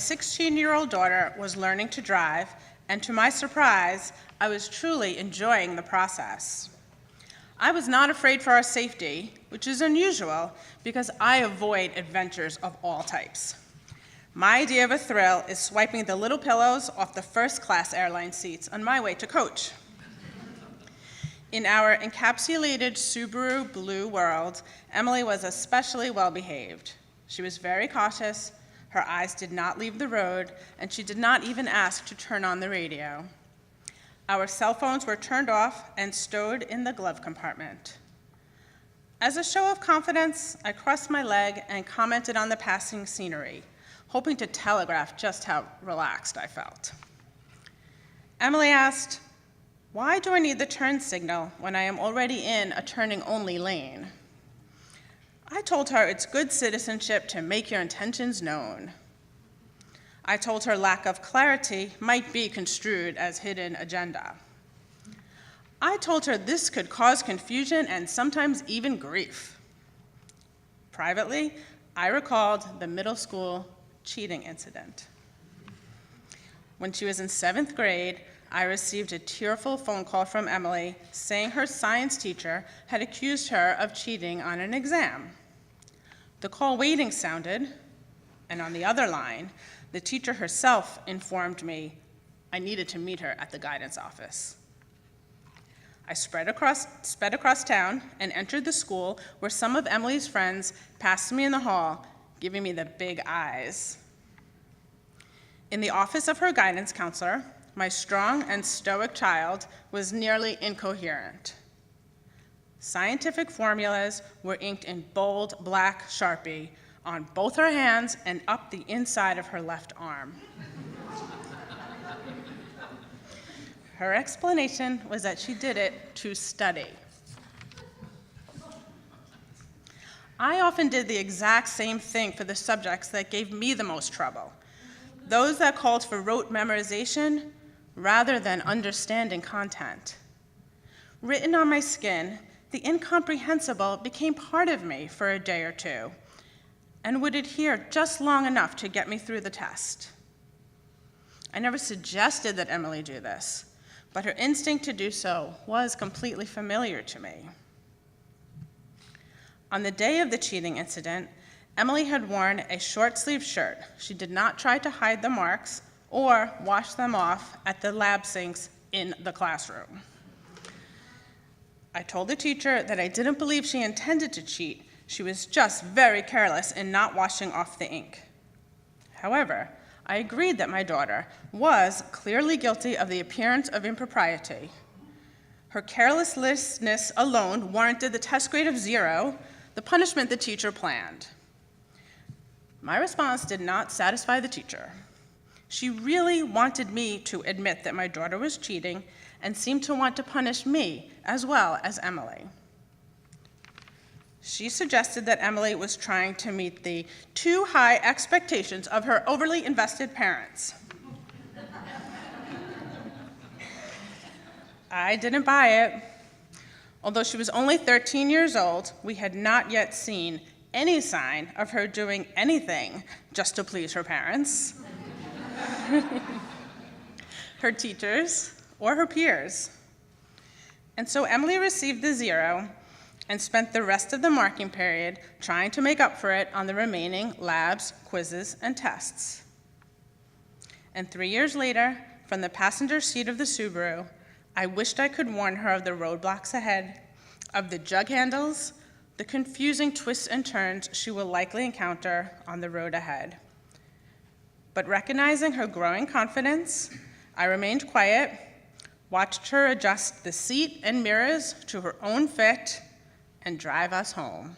16-year-old daughter was learning to drive, and to my surprise, I was truly enjoying the process. I was not afraid for our safety, which is unusual because I avoid adventures of all types. My idea of a thrill is swiping the little pillows off the first-class airline seats on my way to coach. In our encapsulated Subaru blue world, Emily was especially well-behaved. She was very cautious, her eyes did not leave the road, and she did not even ask to turn on the radio. Our cell phones were turned off and stowed in the glove compartment. As a show of confidence, I crossed my leg and commented on the passing scenery, hoping to telegraph just how relaxed I felt. Emily asked, "Why do I need the turn signal when I am already in a turning-only lane?" I told her it's good citizenship to make your intentions known. I told her lack of clarity might be construed as hidden agenda. I told her this could cause confusion and sometimes even grief. Privately, I recalled the middle school cheating incident. When she was in 7th grade, I received a tearful phone call from Emily saying her science teacher had accused her of cheating on an exam. The call waiting sounded, and on the other line, the teacher herself informed me I needed to meet her at the guidance office. I sped across town and entered the school where some of Emily's friends passed me in the hall, giving me the big eyes. In the office of her guidance counselor, my strong and stoic child was nearly incoherent. Scientific formulas were inked in bold black Sharpie on both her hands and up the inside of her left arm. Her explanation was that she did it to study. I often did the exact same thing for the subjects that gave me the most trouble, those that called for rote memorization rather than understanding content. Written on my skin, the incomprehensible became part of me for a day or two and would adhere just long enough to get me through the test. I never suggested that Emily do this, but her instinct to do so was completely familiar to me. On the day of the cheating incident, Emily had worn a short-sleeved shirt. She did not try to hide the marks or wash them off at the lab sinks in the classroom. I told the teacher that I didn't believe she intended to cheat. She was just very careless in not washing off the ink. However, I agreed that my daughter was clearly guilty of the appearance of impropriety. Her carelessness alone warranted the test grade of 0, the punishment the teacher planned. My response did not satisfy the teacher. She really wanted me to admit that my daughter was cheating and seemed to want to punish me as well as Emily. She suggested that Emily was trying to meet the too high expectations of her overly invested parents. I didn't buy it. Although she was only 13 years old, we had not yet seen any sign of her doing anything just to please her parents, her teachers, or her peers. And so Emily received the 0 and spent the rest of the marking period trying to make up for it on the remaining labs, quizzes, and tests. And 3 years later, from the passenger seat of the Subaru, I wished I could warn her of the roadblocks ahead, of the jug handles, the confusing twists and turns she will likely encounter on the road ahead. But recognizing her growing confidence, I remained quiet, watched her adjust the seat and mirrors to her own fit, and drive us home.